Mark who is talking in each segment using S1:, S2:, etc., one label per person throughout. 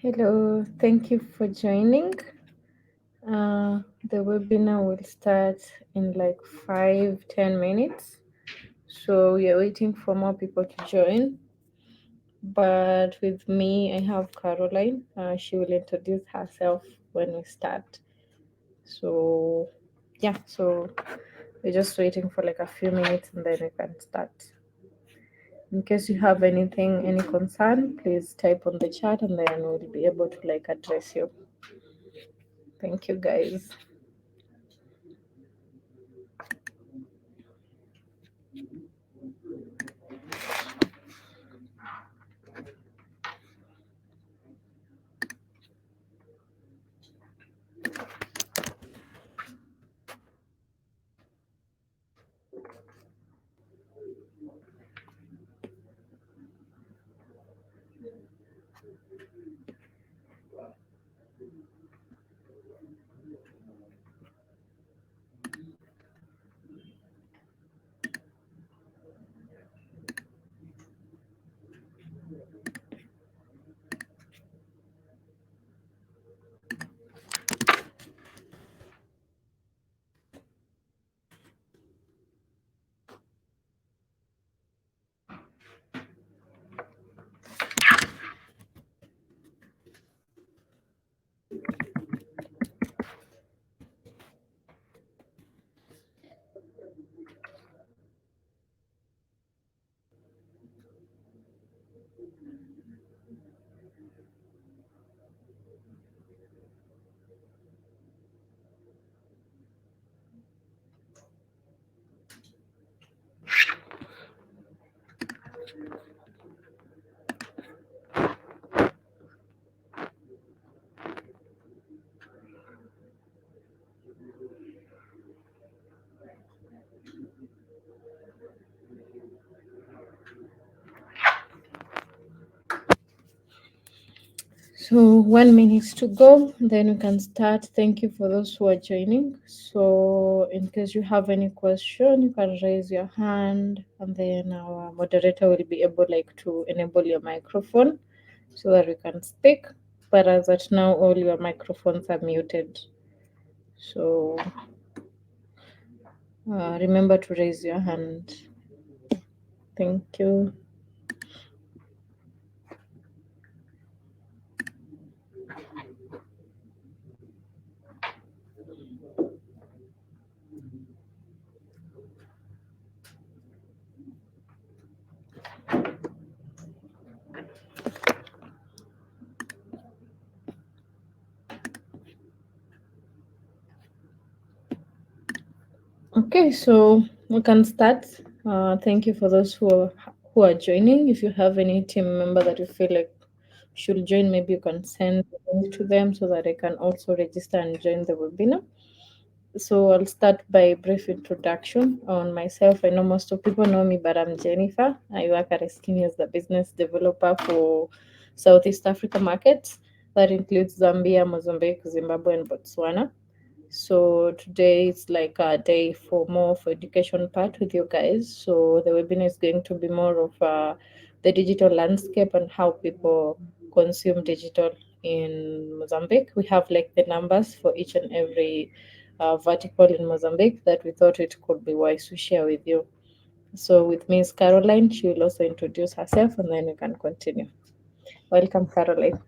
S1: Hello, thank you for joining. The webinar will start in like 5-10 minutes. So we are waiting for more people to join. But with me, I have Caroline. She will introduce herself when we start. So, yeah, so we're just waiting for like a few minutes and then we can start. In case you have anything, any concern, please type on the chat and then we'll be able to like address you. Thank you, guys. So 1 minute to go, then we can start. Thank you for those who are joining. So in case you have any question, you can raise your hand, and then our moderator will be able like to enable your microphone so that we can speak. But as at now, all your microphones are muted. So remember to raise your hand. Thank you. Okay, so we can start. Thank you for those who are joining. If you have any team member that you feel like should join, maybe you can send the link to them so that they can also register and join the webinar. So I'll start by a brief introduction on myself. I know most of people know me, but I'm Jennifer. I work at Eskimi as the business developer for Southeast Africa markets. That includes Zambia, Mozambique, Zimbabwe, and Botswana. So today it's like a day for more of education part with you guys. So the webinar is going to be more of the digital landscape and how people consume digital in Mozambique. We have like the numbers for each and every vertical in Mozambique that we thought it could be wise to share with you. So with Miss Caroline, she will also introduce herself and then we can continue. Welcome, Caroline.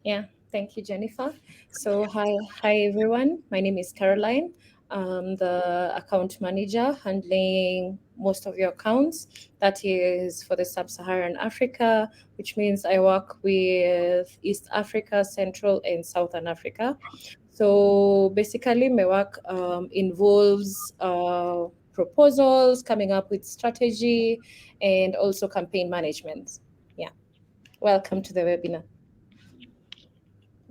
S2: Yeah, thank you, Jennifer. So, hi everyone. My name is Caroline. I'm the account manager handling most of your accounts. That is for the sub-Saharan Africa, which means I work with East Africa, Central, and Southern Africa. So basically, my work involves proposals, coming up with strategy, and also campaign management. Yeah, welcome to the webinar.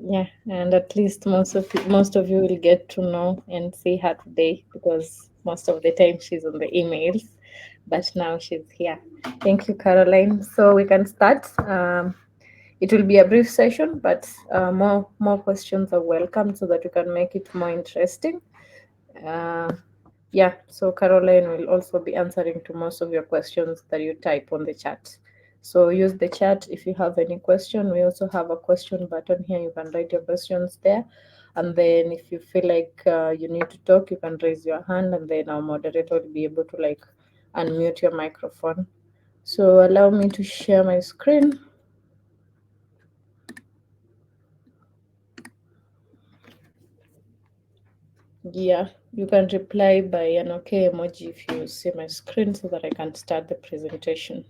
S1: Yeah, and at least most of you will get to know and see her today because most of the time she's on the emails, but now she's here. Thank you, Caroline. So we can start. It will be a brief session, but more questions are welcome so that we can make it more interesting. Uh, yeah, so Caroline will also be answering to most of your questions that you type on the chat. So use the chat if you have any question. We also have a question button here. You can write your questions there. And then if you feel like you need to talk, you can raise your hand, and then our moderator will be able to like unmute your microphone. So allow me to share my screen. Yeah, you can reply by an okay emoji if you see my screen so that I can start the presentation.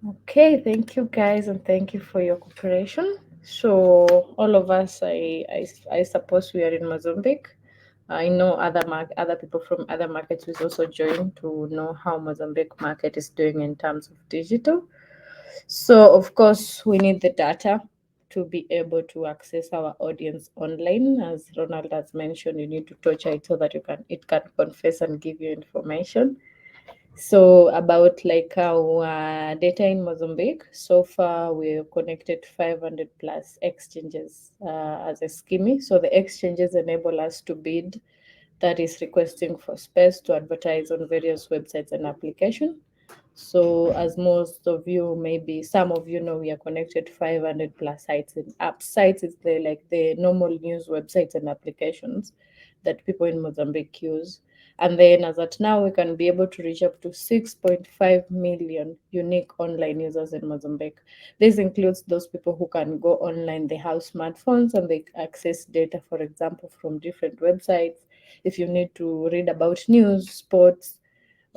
S1: Okay, thank you guys, and thank you for your cooperation. So all of us, I suppose we are in Mozambique. I know other people from other markets will also join to know how Mozambique market is doing in terms of digital. So of course we need the data to be able to access our audience online. As Ronald has mentioned, you need to touch it so that it can confess and give you information. So about like our data in Mozambique, so far we're connected 500 plus exchanges as a scheme. So the exchanges enable us to bid, that is requesting for space to advertise on various websites and applications. So, as most of you, maybe some of you know, we are connected 500 plus sites and apps. Sites is the like the normal news websites and applications that people in Mozambique use. And then, as at now, we can be able to reach up to 6.5 million unique online users in Mozambique. This includes those people who can go online, they have smartphones and they access data, for example, from different websites. If you need to read about news, sports,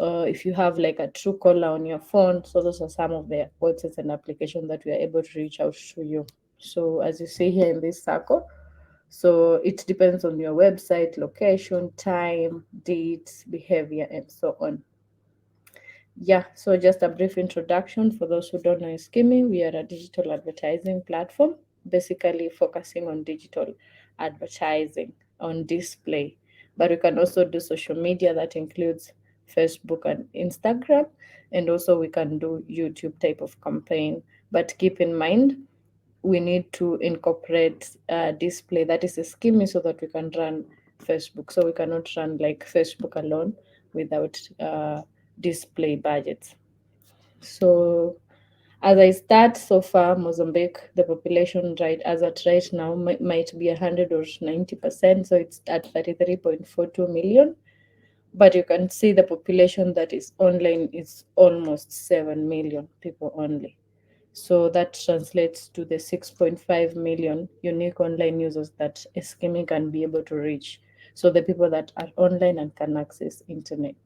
S1: if you have like a true caller on your phone. So those are some of the websites and applications that we are able to reach out to you. So as you see here in this circle, so it depends on your website, location, time, dates, behavior, and so on. Yeah, so just a brief introduction for those who don't know Skimming. We are a digital advertising platform, basically focusing on digital advertising on display. But we can also do social media that includes Facebook and Instagram, and also we can do YouTube type of campaign. But keep in mind, we need to incorporate display, that is a scheme, so that we can run Facebook. So we cannot run like Facebook alone without display budgets. So as I start, so far Mozambique, the population right as at right now might be 100 or 90%, so it's at 33.42 million. But you can see the population that is online is almost 7 million people only. So that translates to the 6.5 million unique online users that Eskimi can be able to reach. So the people that are online and can access internet.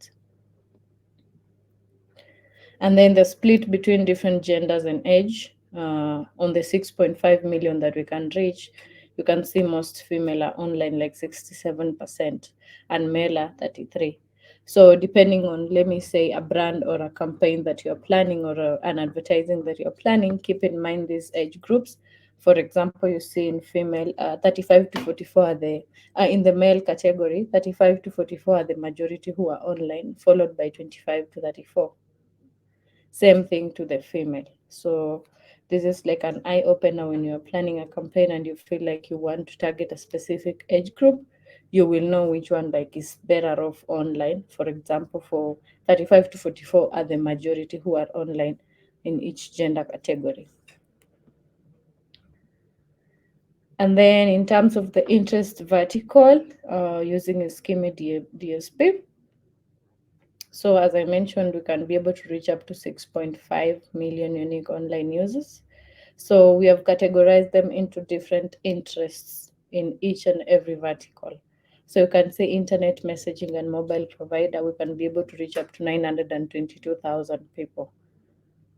S1: And then the split between different genders and age, on the 6.5 million that we can reach, you can see most female are online like 67% and male are 33. So depending on, let me say, a brand or a campaign that you're planning, or an advertising that you're planning, keep in mind these age groups. For example, you see in female, 35 to 44 are the in the male category, 35 to 44 are the majority who are online, followed by 25 to 34. Same thing to the female. So this is like an eye opener when you're planning a campaign and you feel like you want to target a specific age group. You will know which one like is better off online. For example, for 35 to 44 are the majority who are online in each gender category. And then in terms of the interest vertical, using a schema DSP. So as I mentioned, we can be able to reach up to 6.5 million unique online users. So we have categorized them into different interests in each and every vertical. So you can say internet messaging and mobile provider, we can be able to reach up to 922,000 people,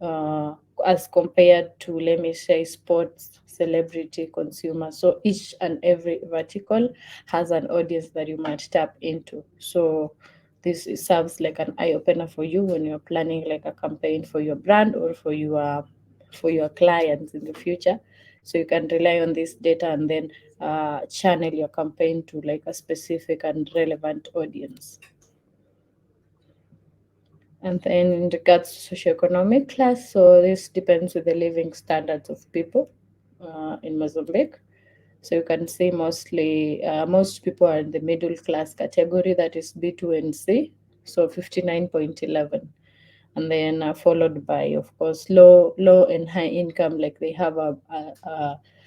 S1: uh, as compared to, let me say, sports, celebrity, consumer. So each and every vertical has an audience that you might tap into. So serves like an eye opener for you when you're planning like a campaign for your brand or for your clients in the future. So you can rely on this data and then channel your campaign to like a specific and relevant audience. And then in regards to socioeconomic class, so this depends with the living standards of people in Mozambique. So you can see mostly most people are in the middle class category, that is B2 and C. so 59.11. And then followed by, of course, low and high income, like they have a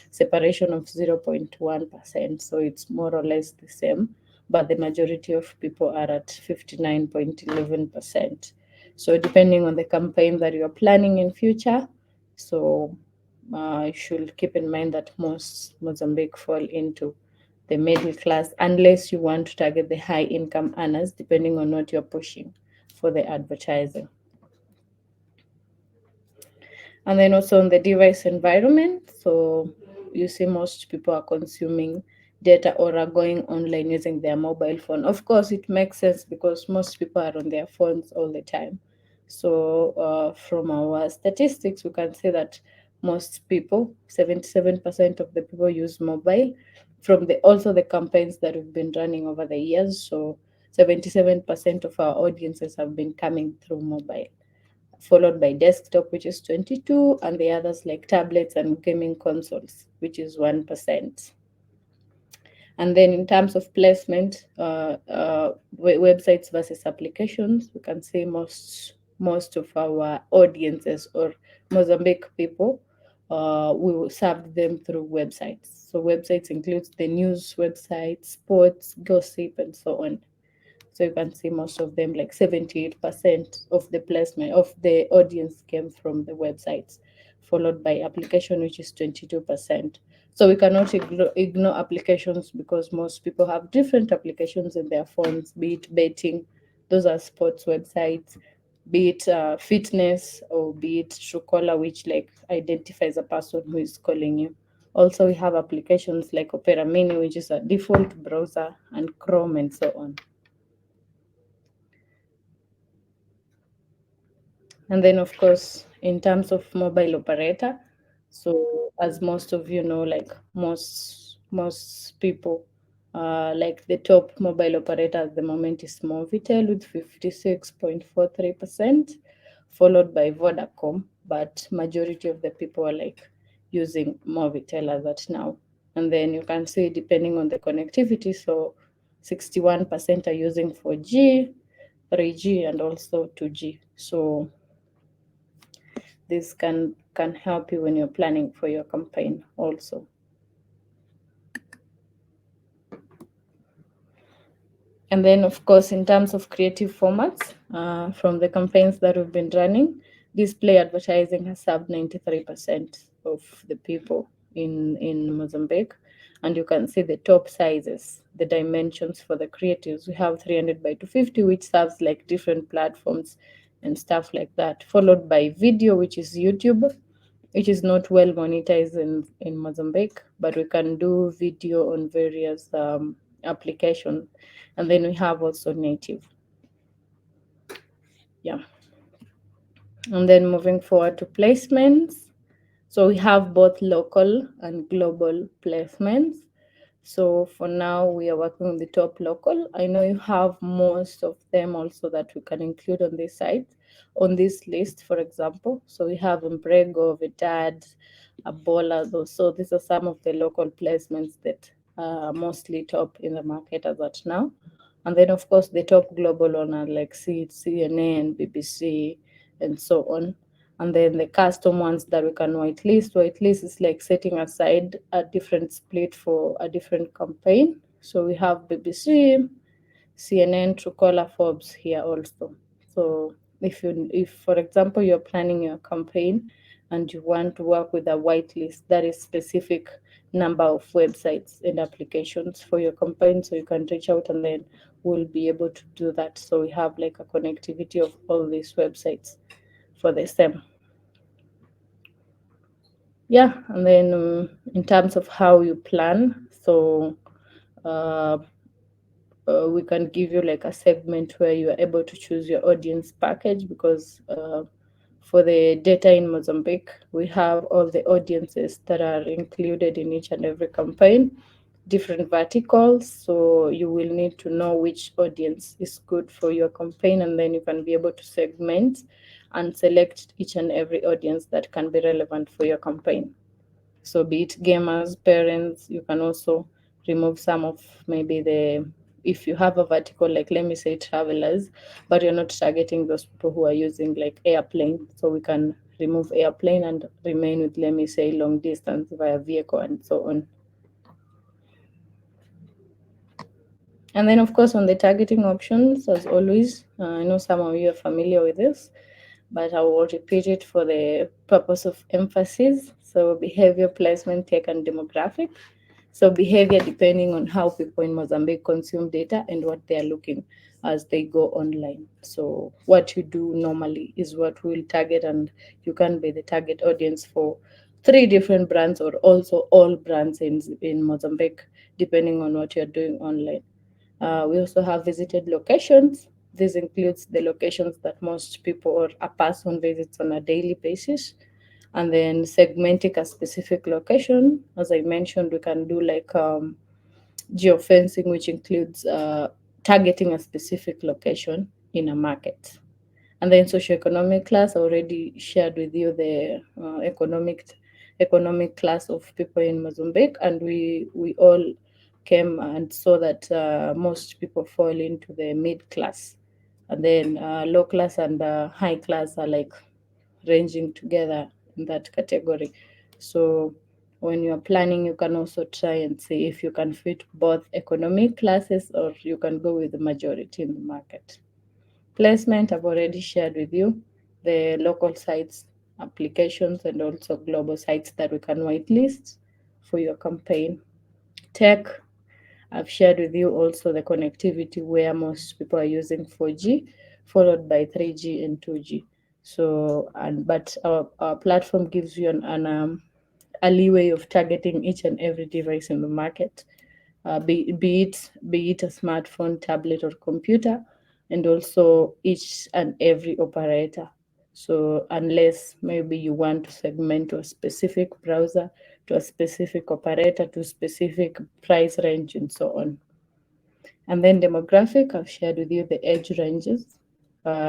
S1: separation of 0.1%, so it's more or less the same, but the majority of people are at 59.11%. So depending on the campaign that you're planning in future, so you should keep in mind that most Mozambique fall into the middle class, unless you want to target the high income earners, depending on what you're pushing for the advertising. And then also on the device environment, so you see most people are consuming data or are going online using their mobile phone. Of course, it makes sense because most people are on their phones all the time. So from our statistics, we can see that most people, 77% of the people use mobile from the also the campaigns that we've been running over the years. So 77% of our audiences have been coming through mobile, followed by desktop, which is 22, and the others like tablets and gaming consoles, which is 1%. And then in terms of placement, websites versus applications, we can say most of our audiences or Mozambique people, we will serve them through websites. So websites includes the news websites, sports, gossip, and so on. So you can see most of them, like 78% of the placement of the audience came from the websites, followed by application, which is 22%. So we cannot ignore applications because most people have different applications in their phones, be it betting, those are sports websites, be it fitness, or be it Truecaller, which like identifies a person who is calling you. Also, we have applications like Opera Mini, which is a default browser, and Chrome, and so on. And then, of course, in terms of mobile operator, so as most of you know, like most people, like the top mobile operator at the moment is Movitel with 56.43%, followed by Vodacom. But majority of the people are like using Movitel as at now. And then you can see depending on the connectivity, so 61% are using 4G, 3G, and also 2G. So this can help you when you're planning for your campaign also. And then, of course, in terms of creative formats, from the campaigns that we've been running, display advertising has served 93% of the people in Mozambique. And you can see the top sizes, the dimensions for the creatives. We have 300 by 250, which serves like different platforms and stuff like that, followed by video, which is YouTube, which is not well monetized in Mozambique, but we can do video on various applications. And then we have also native. Yeah. And then moving forward to placements. So we have both local and global placements. So for now, we are working on the top local. I know you have most of them also that we can include on this site, on this list, for example. So we have Umbrego, Vitad, Abola. So these are some of the local placements that are mostly top in the market as at now. And then, of course, the top global one are like CNN, BBC, and so on. And then the custom ones that we can whitelist. Whitelist is like setting aside a different split for a different campaign. So we have BBC, CNN, Truecaller, Forbes here also. So if for example you're planning your campaign and you want to work with a whitelist, that is specific number of websites and applications for your campaign, so you can reach out and then we'll be able to do that. So we have like a connectivity of all these websites for the same. Yeah, and then in terms of how you plan, so uh, we can give you like a segment where you are able to choose your audience package, because for the data in Mozambique, we have all the audiences that are included in each and every campaign, different verticals. So you will need to know which audience is good for your campaign, and then you can be able to segment and select each and every audience that can be relevant for your campaign. So be it gamers, parents, you can also remove some of maybe the if you have a vertical, like let me say travelers, but you're not targeting those people who are using like airplane, so we can remove airplane and remain with, let me say, long distance via vehicle and so on. And then, of course, on the targeting options, as always, I know some of you are familiar with this, but I will repeat it for the purpose of emphasis. So, behavior, placement, tech, and demographic. So, behavior depending on how people in Mozambique consume data and what they are looking as they go online. So, what you do normally is what we will target, and you can be the target audience for three different brands or also all brands in Mozambique, depending on what you're doing online. We also have visited locations. This includes the locations that most people or a person visits on a daily basis. And then segmenting a specific location. As I mentioned, we can do like geofencing, which includes targeting a specific location in a market. And then socioeconomic class, I already shared with you the economic class of people in Mozambique, and we all came and saw that most people fall into the mid class, and then low class and high class are like ranging together in that category. So when you're planning, you can also try and see if you can fit both economic classes, or you can go with the majority in the market. Placement, I've already shared with you the local sites, applications, and also global sites that we can whitelist for your campaign. Tech, I've shared with you also the connectivity where most people are using 4G, followed by 3G and 2G. So, but our platform gives you a leeway of targeting each and every device in the market, be it a smartphone, tablet, or computer, and also each and every operator. So unless maybe you want to segment to a specific browser, to a specific operator, to specific price range, and so on. And then demographic, I've shared with you the age ranges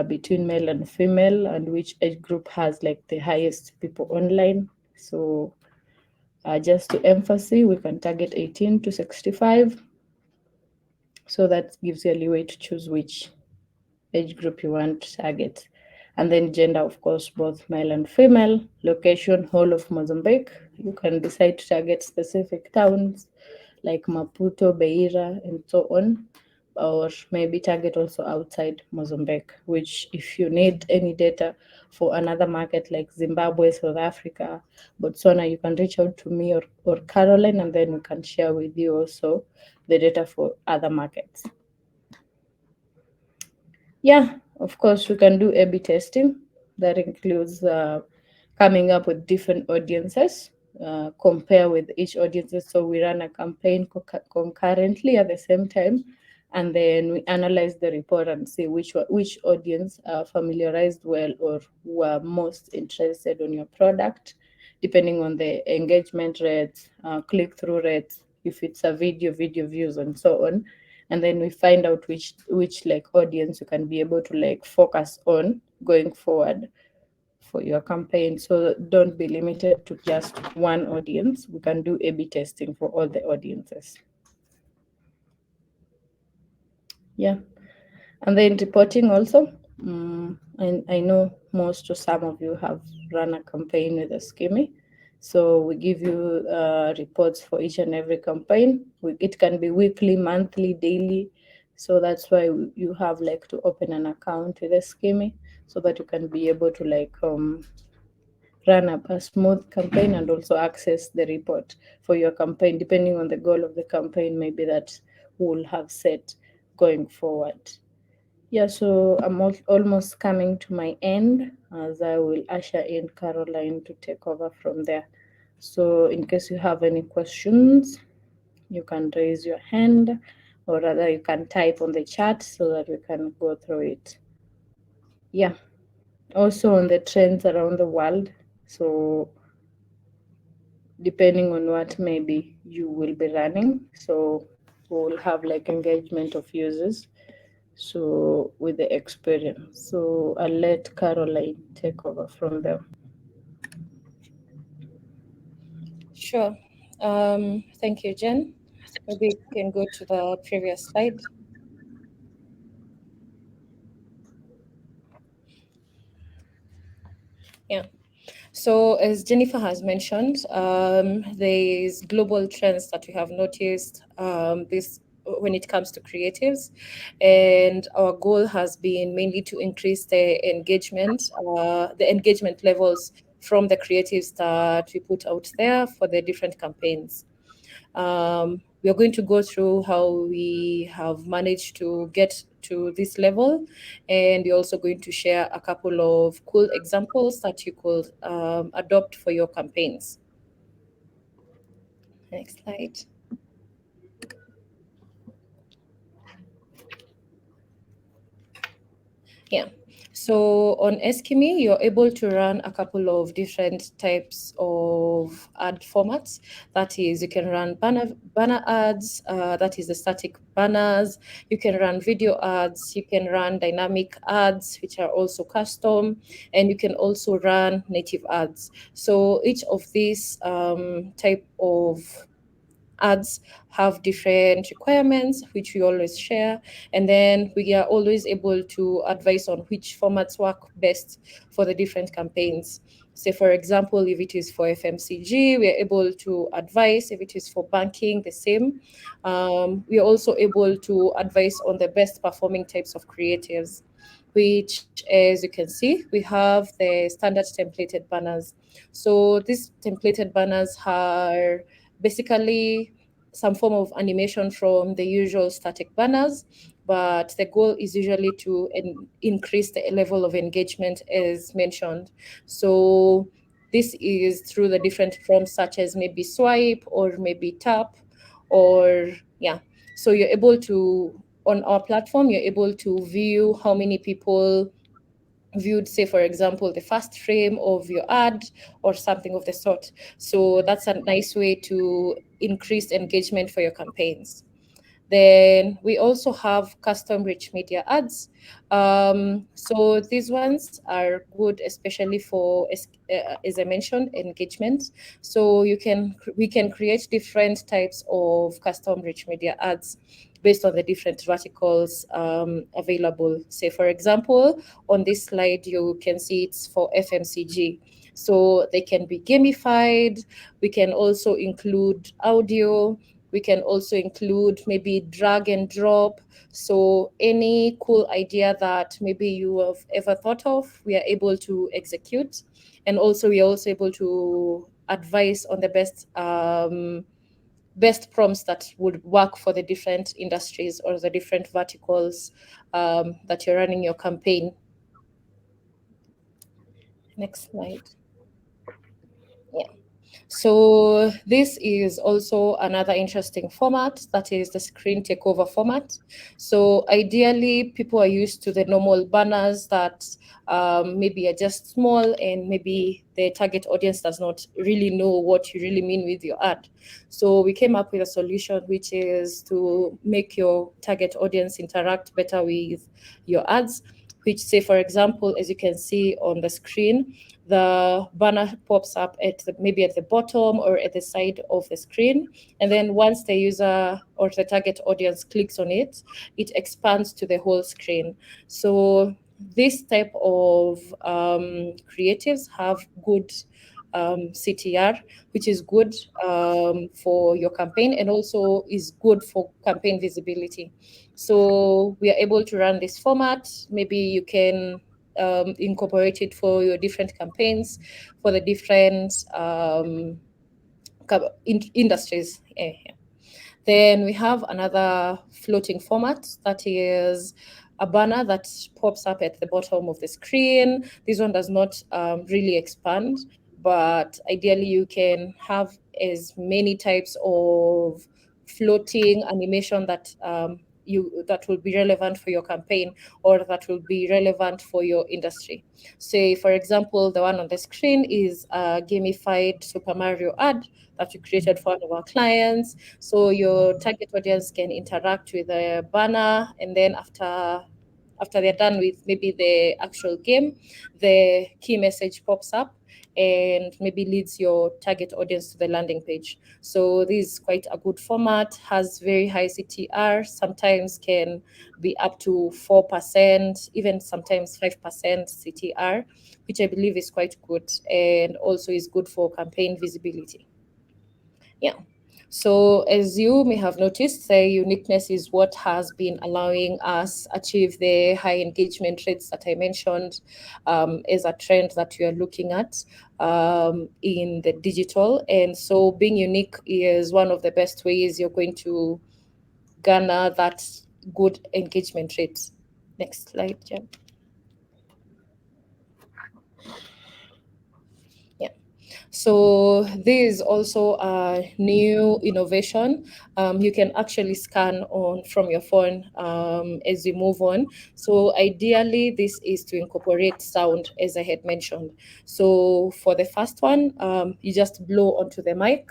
S1: between male and female, and which age group has like the highest people online. So just to emphasize, we can target 18 to 65. So that gives you a leeway to choose which age group you want to target. And then gender, of course, both male and female. Location, whole of Mozambique. You can decide to target specific towns like Maputo, Beira, and so on. Or maybe target also outside Mozambique, which if you need any data for another market like Zimbabwe, South Africa, Botswana, you can reach out to me or Caroline, and then we can share with you also the data for other markets. Yeah, of course, we can do A/B testing. That includes coming up with different audiences, compare with each audiences. So we run a campaign concurrently at the same time, and then we analyze the report and see which audience are familiarized well or who are most interested on your product, depending on the engagement rates, click-through rates, if it's a video views, and so on. And then we find out which like audience you can be able to like focus on going forward for your campaign. So don't be limited to just one audience. We can do A/B testing for all the audiences. Yeah. And then reporting also. I know most or some of you have run a campaign with Eskimi. So we give you reports for each and every campaign. It can be weekly, monthly, daily. So that's why you have like to open an account with Eskimi so that you can be able to like run up a smooth campaign and also access the report for your campaign, depending on the goal of the campaign, maybe that we'll have set going forward. Yeah, so I'm almost coming to my end as I will usher in Caroline to take over from there. So, in case you have any questions, you can raise your hand, or rather, you can type on the chat so that we can go through it. Yeah, also on the trends around the world. So, depending on what maybe you will be running, so we'll have like engagement of users, so with the experience. So I'll let Caroline take over from there.
S2: Sure. Thank you, Jen. Maybe you can go to the previous slide. Yeah. So, as Jennifer has mentioned, there's global trends that we have noticed this when it comes to creatives, and our goal has been mainly to increase the engagement levels from the creatives that we put out there for the different campaigns. We are going to go through how we have managed to get to this level, and we're also going to share a couple of cool examples that you could adopt for your campaigns. Next slide. Yeah. So on Eskimi, you're able to run a couple of different types of ad formats. That is, you can run banner ads. That is the static banners. You can run video ads. You can run dynamic ads, which are also custom, and you can also run native ads. So each of these type of ads have different requirements, which we always share. And then we are always able to advise on which formats work best for the different campaigns. Say, for example, if it is for FMCG, we are able to advise. If it is for banking, the same. We are also able to advise on the best performing types of creatives, which, as you can see, we have the standard templated banners. So these templated banners are basically some form of animation from the usual static banners, but the goal is usually to increase the level of engagement as mentioned. So this is through the different prompts such as maybe swipe or maybe tap, or yeah. So you're able to, on our platform, you're able to view how many people viewed, say, for example, the first frame of your ad or something of the sort. So that's a nice way to increase engagement for your campaigns. Then we also have custom rich media ads. So these ones are good, especially for, as I mentioned, engagement. So we can create different types of custom rich media ads based on the different verticals available. Say, for example, on this slide, you can see it's for FMCG. So they can be gamified. We can also include audio. We can also include maybe drag and drop. So any cool idea that maybe you have ever thought of, we are able to execute. And also we are also able to advise on the best prompts that would work for the different industries or the different verticals that you're running your campaign. Next slide. Yeah. So this is also another interesting format, that is the screen takeover format. So ideally, people are used to the normal banners that maybe are just small, and maybe the target audience does not really know what you really mean with your ad. So we came up with a solution, which is to make your target audience interact better with your ads, which, say, for example, as you can see on the screen, the banner pops up maybe at the bottom or at the side of the screen. And then once the user or the target audience clicks on it, it expands to the whole screen. So this type of creatives have good CTR, which is good for your campaign and also is good for campaign visibility. So we are able to run this format. Maybe you can incorporate it for your different campaigns, for the different industries. Yeah, yeah. Then we have another floating format, that is a banner that pops up at the bottom of the screen. This one does not really expand, but ideally you can have as many types of floating animation that will be relevant for your campaign or that will be relevant for your industry. Say, for example, the one on the screen is a gamified Super Mario ad that we created for one of our clients. So your target audience can interact with the banner, and then after after they're done with maybe the actual game, the key message pops up and maybe leads your target audience to the landing page. So this is quite a good format, has very high CTR, sometimes can be up to 4%, even sometimes 5% CTR, which I believe is quite good and also is good for campaign visibility. Yeah. So as you may have noticed, the uniqueness is what has been allowing us achieve the high engagement rates that I mentioned as a trend that we are looking at in the digital. And so being unique is one of the best ways you're going to garner that good engagement rate. Next slide, Jen. Yeah. So this is also a new innovation. You can actually scan on from your phone as you move on. So ideally, this is to incorporate sound, as I had mentioned. So for the first one, you just blow onto the mic.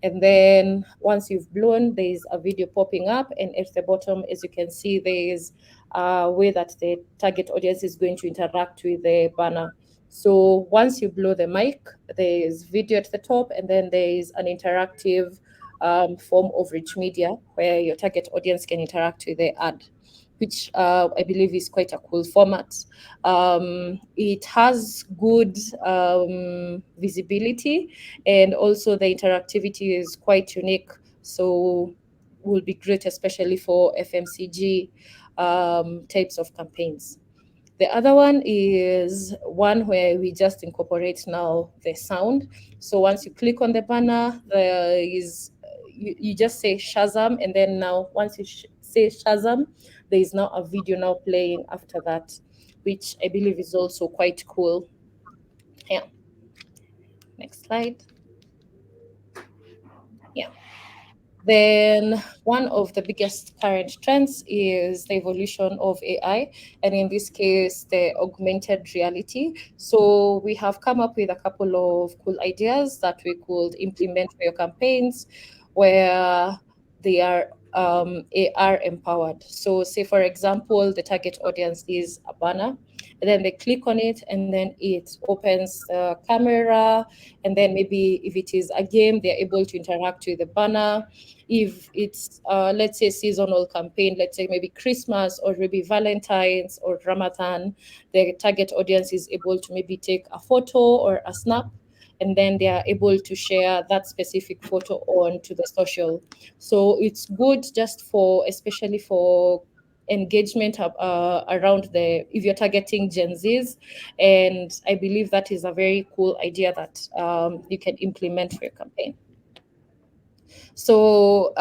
S2: And then once you've blown, there's a video popping up. And at the bottom, as you can see, there's a way that the target audience is going to interact with the banner. So once you blow the mic, there's video at the top, and then there's an interactive form of rich media where your target audience can interact with the ad, which I believe is quite a cool format. It has good visibility, and also the interactivity is quite unique. So will be great, especially for FMCG types of campaigns. The other one is one where we just incorporate now the sound. So once you click on the banner, there is you just say Shazam, and then now once you say Shazam, there is now a video now playing after that, which I believe is also quite cool. Yeah. Next slide. Yeah. Then one of the biggest current trends is the evolution of AI, and in this case, the augmented reality. So we have come up with a couple of cool ideas that we could implement for your campaigns, where they are AR empowered. So say, for example, the target audience is a banner, and then they click on it, and then it opens the camera, and then maybe if it is a game, they're able to interact with the banner. If it's let's say seasonal campaign, let's say maybe Christmas or maybe Valentine's or Ramadan, the target audience is able to maybe take a photo or a snap, and then they are able to share that specific photo on to the social. So it's good just for, especially for engagement around the, if you're targeting Gen Zs, and I believe that is a very cool idea that you can implement for your campaign. So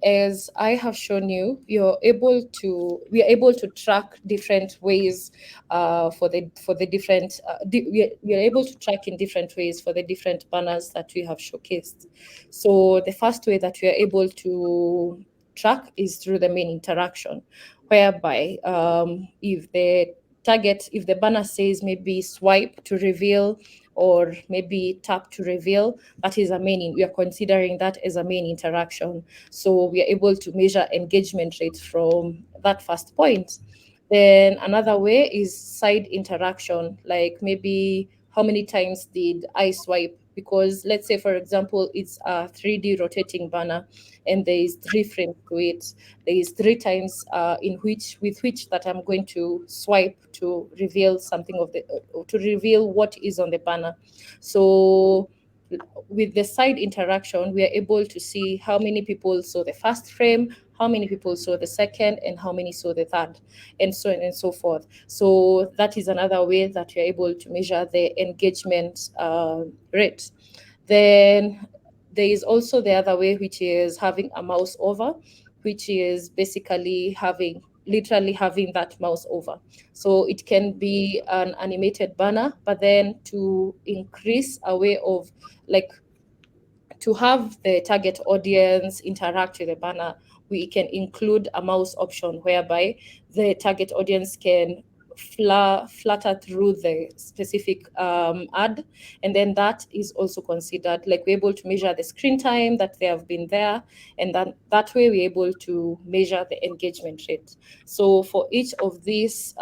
S2: as I have shown you, we are able to track different ways for the different we are able to track in different ways for the different banners that we have showcased. So the first way that we are able to track is through the main interaction, whereby if the banner says maybe swipe to reveal or maybe tap to reveal, that is a main, we are considering that as a main interaction. So we are able to measure engagement rate from that first point. Then another way is side interaction, like maybe how many times did I swipe? Because let's say, for example, it's a 3D rotating banner and there is 3 frames to it. There is 3 times in which with which that I'm going to swipe to reveal something of the to reveal what is on the banner. So with the side interaction, we are able to see how many people saw the first frame, how many people saw the second, and how many saw the third, and so on and so forth. So that is another way that you're able to measure the engagement rate. Then there is also the other way, which is having a mouse over, which is basically literally having that mouse over. So it can be an animated banner, but then to increase a way of like to have the target audience interact with the banner, we can include a mouse option whereby the target audience can flutter through the specific ad, and then that is also considered. Like, we're able to measure the screen time that they have been there, and then that way we're able to measure the engagement rate. So for each of these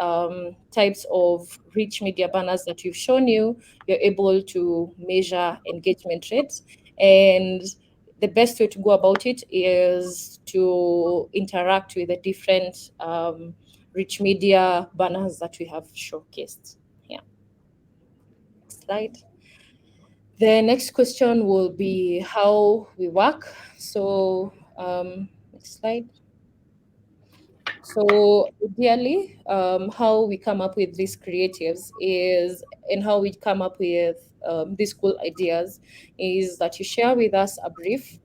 S2: types of rich media banners that we've shown you, you're able to measure engagement rates. And the best way to go about it is to interact with the different rich media banners that we have showcased here. Next slide. The next question will be how we work. So next slide. So ideally, how we come up with these creatives is, and how we come up with these cool ideas, is that you share with us a brief,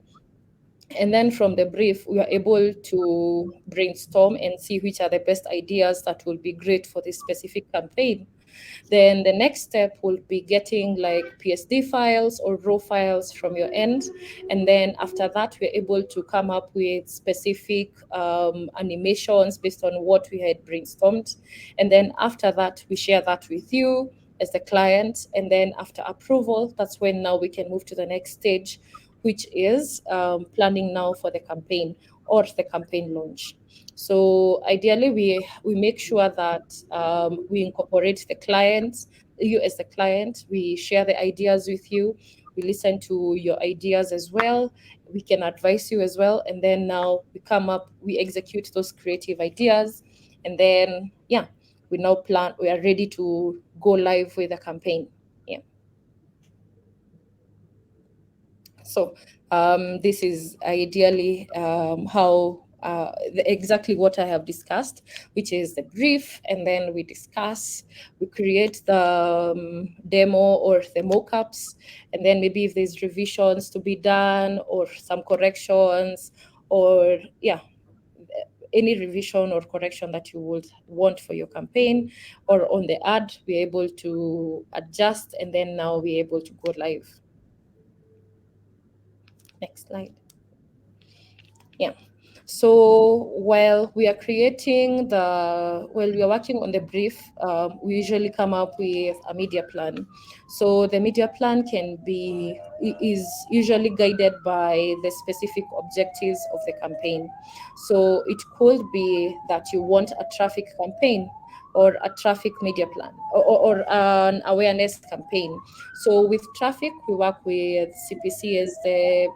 S2: and then from the brief, we are able to brainstorm and see which are the best ideas that will be great for this specific campaign. Then the next step will be getting like PSD files or raw files from your end. And then after that, we're able to come up with specific animations based on what we had brainstormed. And then after that, we share that with you as the client. And then after approval, that's when now we can move to the next stage, which is planning now for the campaign or the campaign launch. So ideally, we make sure that we incorporate the clients, you as the client. We share the ideas with you. We listen to your ideas as well. We can advise you as well. And then now we come up, we execute those creative ideas. And then, yeah, we now plan, we are ready to go live with the campaign. Yeah. So this is ideally how exactly what I have discussed, which is the brief, and then we discuss, we create the demo or the mockups, and then maybe if there's revisions to be done or some corrections, or yeah, any revision or correction that you would want for your campaign or on the ad, we're able to adjust, and then now we're able to go live. Next slide. Yeah. So while we are creating while we are working on the brief, we usually come up with a media plan. So the media plan is usually guided by the specific objectives of the campaign. So it could be that you want a traffic campaign or a traffic media plan, or an awareness campaign. So with traffic, we work with CPC as the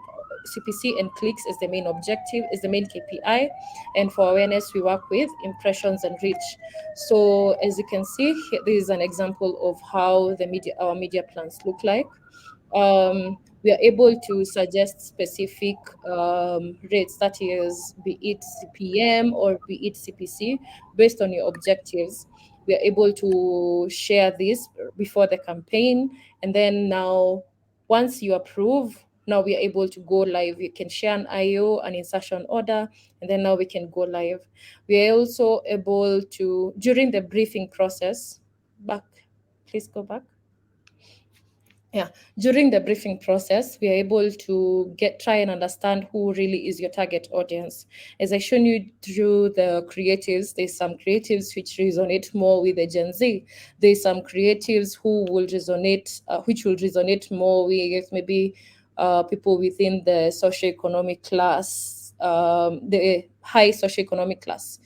S2: CPC and clicks is the main objective, is the main KPI. And for awareness, we work with impressions and reach. So as you can see, here, this is an example of how our media plans look like. We are able to suggest specific rates, that is, be it CPM or be it CPC, based on your objectives. We are able to share this before the campaign, and then now, once you approve, now we are able to go live. You can share an IO, an insertion order, and then now we can go live. We are also able to, during the briefing process, please go back. Yeah, during the briefing process, we are able to try and understand who really is your target audience. As I shown you through the creatives, there's some creatives which resonate more with the Gen Z. There's some creatives which will resonate more with maybe people within the socioeconomic class, the high socioeconomic class,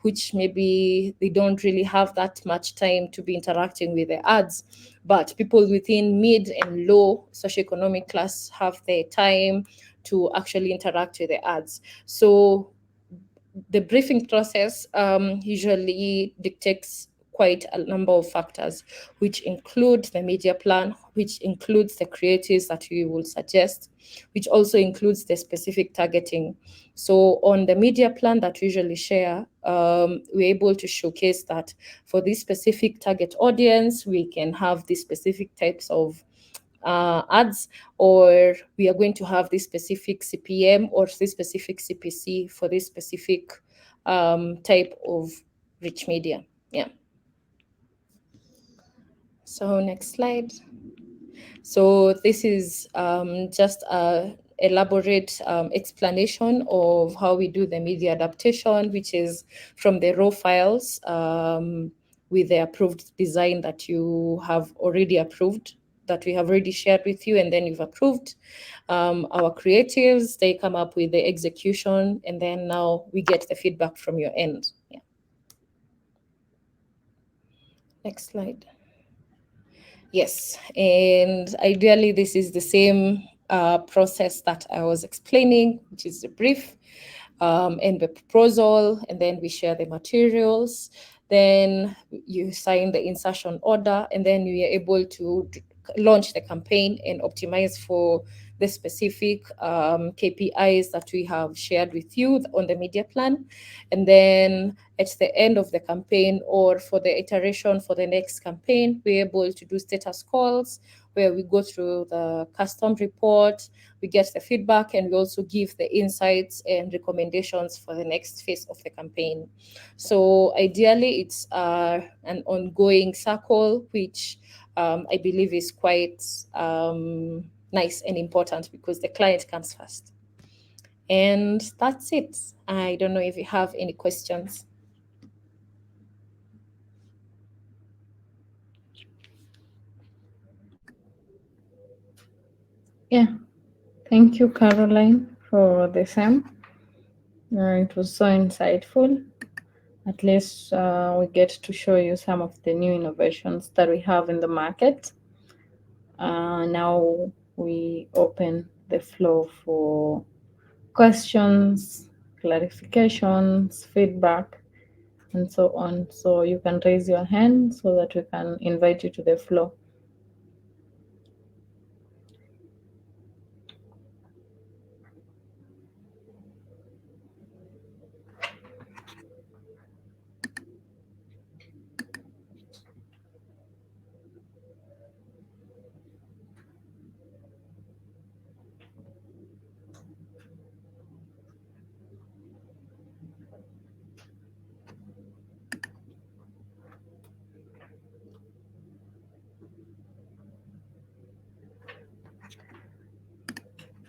S2: which maybe they don't really have that much time to be interacting with the ads. But people within mid and low socioeconomic class have the time to actually interact with the ads. So the briefing process usually dictates quite a number of factors, which include the media plan, which includes the creatives that we will suggest, which also includes the specific targeting. So on the media plan that we usually share, we're able to showcase that for this specific target audience, we can have these specific types of ads, or we are going to have this specific CPM or this specific CPC for this specific type of rich media. Yeah. So next slide. So this is just a elaborate explanation of how we do the media adaptation, which is from the raw files. with the approved design that you have already approved, that we have already shared with you, and then you've approved. Our creatives, they come up with the execution, and then now we get the feedback from your end. Yeah. Next slide. Yes, and ideally, this is the same process that I was explaining, which is the brief and the proposal, and then we share the materials. Then you sign the insertion order, and then you are able to launch the campaign and optimize for the specific KPIs that we have shared with you on the media plan. And then at the end of the campaign, or for the iteration for the next campaign, we're able to do status calls where we go through the custom report, we get the feedback, and we also give the insights and recommendations for the next phase of the campaign. So ideally, it's an ongoing circle, which I believe is quite nice and important because the client comes first. And that's it. I don't know if you have any questions.
S1: Yeah, thank you, Caroline, for the same. It was so insightful. At least we get to show you some of the new innovations that we have in the market. Now we open the floor for questions, clarifications, feedback, and so on. So you can raise your hand so that we can invite you to the floor.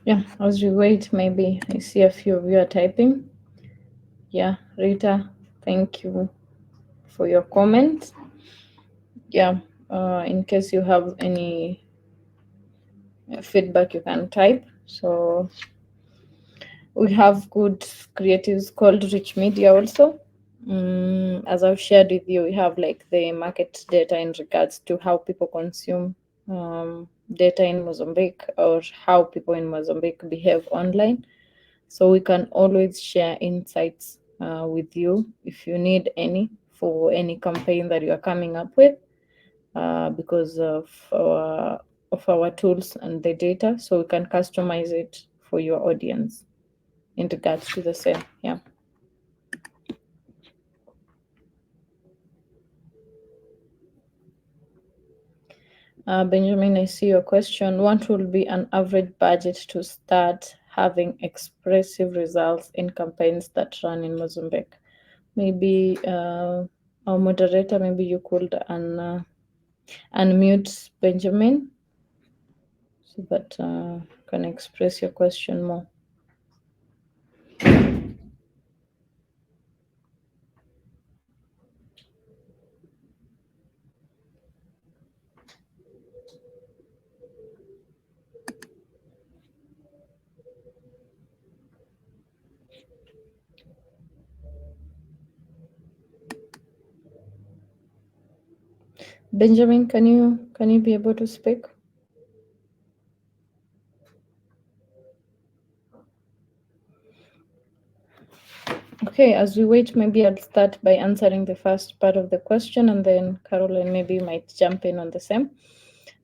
S1: Yeah, as we wait, maybe I see a few of you are typing. Yeah, Rita, thank you for your comment. Yeah, in case you have any feedback, you can type. So we have good creatives called Rich Media also. As I've shared with you, we have like the market data in regards to how people consume data in Mozambique, or how people in Mozambique behave online. So we can always share insights with you if you need any for any campaign that you are coming up with, because of our tools and the data. So we can customize it for your audience in regards to the same. Yeah. Benjamin, I see your question. What will be an average budget to start having expressive results in campaigns that run in Mozambique? Maybe our moderator, maybe you could unmute Benjamin so that can express your question more. Benjamin, can you be able to speak? Okay, as we wait, maybe I'll start by answering the first part of the question, and then Caroline maybe might jump in on the same.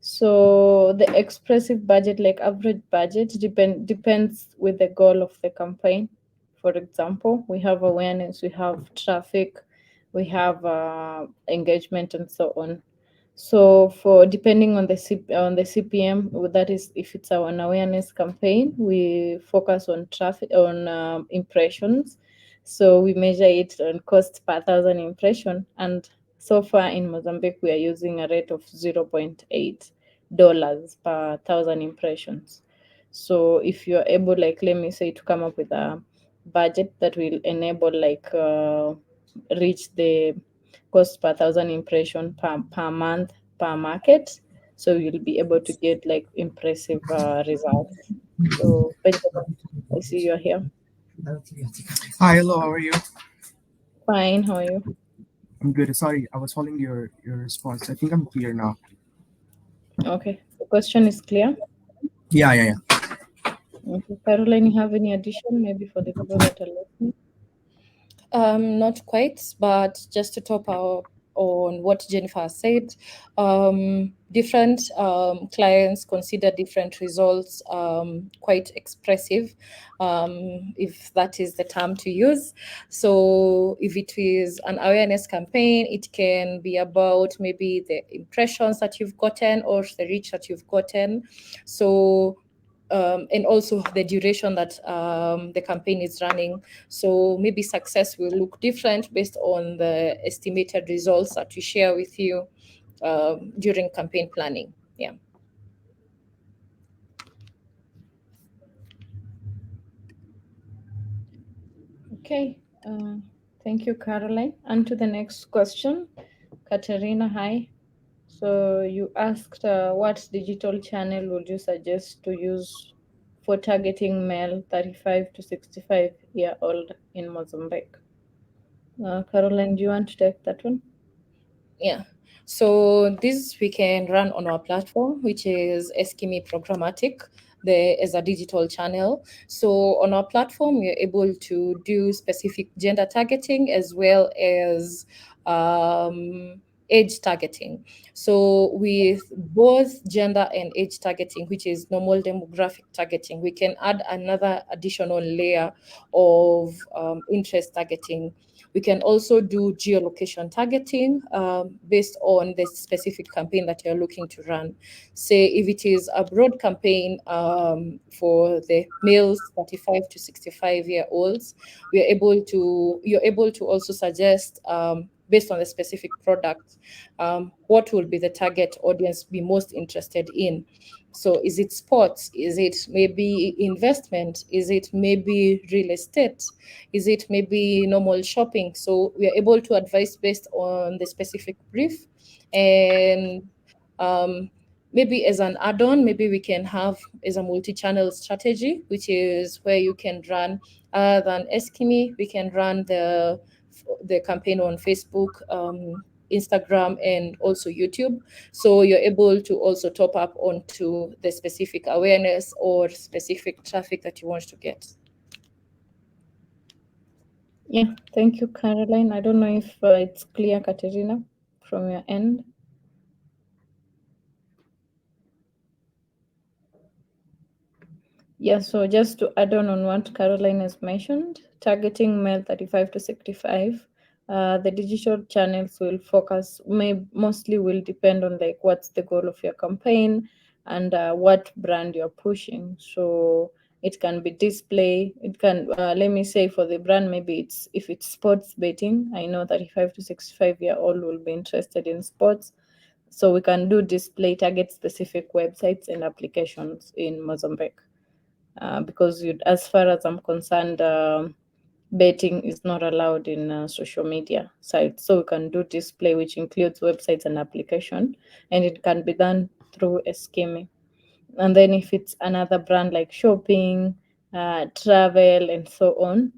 S1: So the expressive budget, like average budget, depends with the goal of the campaign. For example, we have awareness, we have traffic, we have engagement, and so on. So for depending on the CPM, that is, if it's an awareness campaign, we focus on traffic, on impressions. So we measure it on cost per thousand impression, and so far in Mozambique we are using a rate of $0.8 per thousand impressions. So if you're able, like, let me say, to come up with a budget that will enable, like, reach the cost per thousand impression per month per market. So you'll be able to get like impressive results. So Benjamin, I see you're here.
S3: Hi, hello, how are you?
S1: Fine, how are you?
S3: I'm good. Sorry, I was following your response. I think I'm clear now.
S1: Okay, the question is clear.
S3: Yeah.
S1: Okay, Caroline, you have any addition maybe for the people that are listening?
S2: Not quite, but just to top up on what Jennifer said, different clients consider different results quite expressive, if that is the term to use. So, if it is an awareness campaign, it can be about maybe the impressions that you've gotten or the reach that you've gotten. So, and also the duration that the campaign is running. So maybe success will look different based on the estimated results that we share with you during campaign planning. Yeah.
S1: Okay, thank you, Caroline. And to the next question, Katerina, hi. So you asked what digital channel would you suggest to use for targeting male 35 to 65-year-old in Mozambique? Caroline, do you want to take that one?
S2: Yeah. So this we can run on our platform, which is Eskimi Programmatic. There is a digital channel. So on our platform, we're able to do specific gender targeting as well as age targeting. So with both gender and age targeting, which is normal demographic targeting, we can add another additional layer of interest targeting. We can also do geolocation targeting based on the specific campaign that you're looking to run. Say if it is a broad campaign for the males 35 to 65-year-olds, you're able to also suggest based on the specific product, what will be the target audience be most interested in. So is it sports? Is it maybe investment? Is it maybe real estate? Is it maybe normal shopping? So we are able to advise based on the specific brief. And maybe as an add-on, maybe we can have as a multi-channel strategy, which is where you can run other than Eskimi, we can run the campaign on Facebook, Instagram, and also YouTube. So you're able to also top up onto the specific awareness or specific traffic that you want to get.
S1: Yeah, thank you, Caroline. I don't know if it's clear, Katerina, from your end. Yeah, so just to add on what Caroline has mentioned, targeting male 35 to 65, the digital channels will focus, mostly will depend on like what's the goal of your campaign and what brand you're pushing. So it can be display, it can, let me say for the brand, maybe it's, if it's sports betting, I know 35 to 65-year-old will be interested in sports. So we can do display, target specific websites and applications in Mozambique. Because as far as I'm concerned, betting is not allowed in social media sites. So we can do display, which includes websites and application, and it can be done through a scheme. And then if it's another brand like shopping, travel, and so on,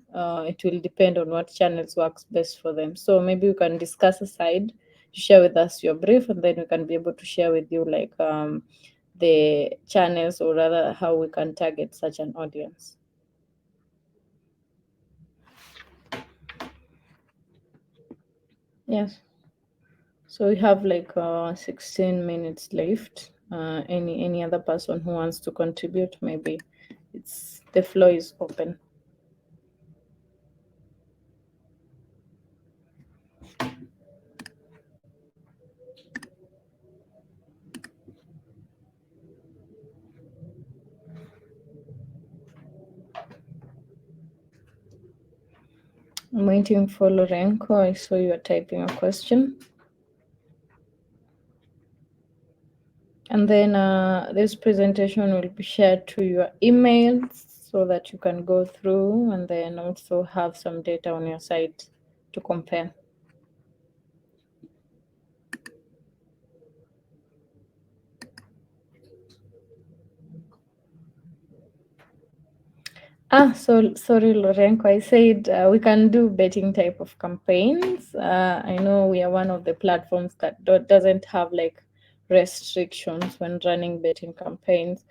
S1: it will depend on what channels works best for them. So maybe we can discuss aside to share with us your brief, and then we can be able to share with you like the channels, or rather how we can target such an audience. Yes. So we have like 16 minutes left. Any other person who wants to contribute, maybe it's the floor is open. I'm waiting for Lorenko. I saw you are typing a question. And then this presentation will be shared to your emails so that you can go through and then also have some data on your site to compare. So sorry, Lorenko. I said we can do betting type of campaigns. I know we are one of the platforms that doesn't have like restrictions when running betting campaigns,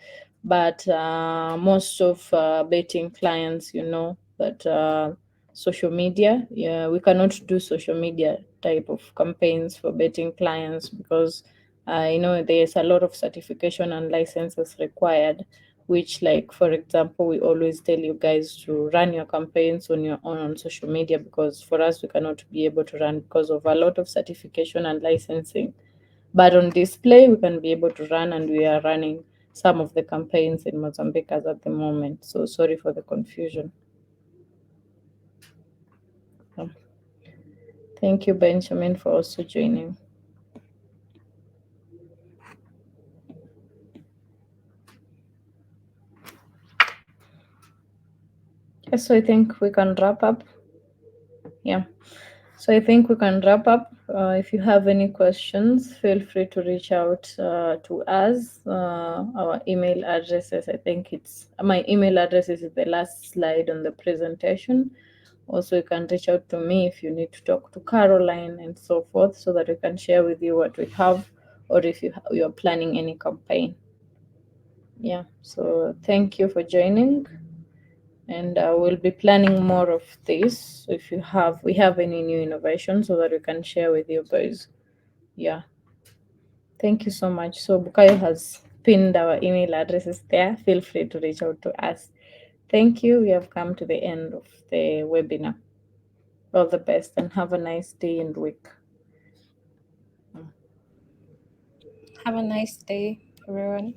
S1: but most of betting clients, that social media. Yeah, we cannot do social media type of campaigns for betting clients because there's a lot of certification and licenses required, which, like, for example, we always tell you guys to run your campaigns on your own on social media, because for us we cannot be able to run because of a lot of certification and licensing. But on display we can be able to run, and we are running some of the campaigns in Mozambique as at the moment. So sorry for the confusion. Um, Thank you, Benjamin, for also joining. Yes, so I think we can wrap up. Yeah. So I think we can wrap up. If you have any questions, feel free to reach out to us. Our email addresses, I think it's my email address is the last slide on the presentation. Also, you can reach out to me if you need to talk to Caroline and so forth, so that we can share with you what we have, or if you're planning any campaign. Yeah. So thank you for joining, and we'll be planning more of this. So if we have any new innovation, so that we can share with you guys. Yeah, thank you so much. So Bukayo has pinned our email addresses there. Feel free to reach out to us. Thank you. We have come to the end of the webinar. All the best and have a nice day and week.
S2: Have a nice day, everyone.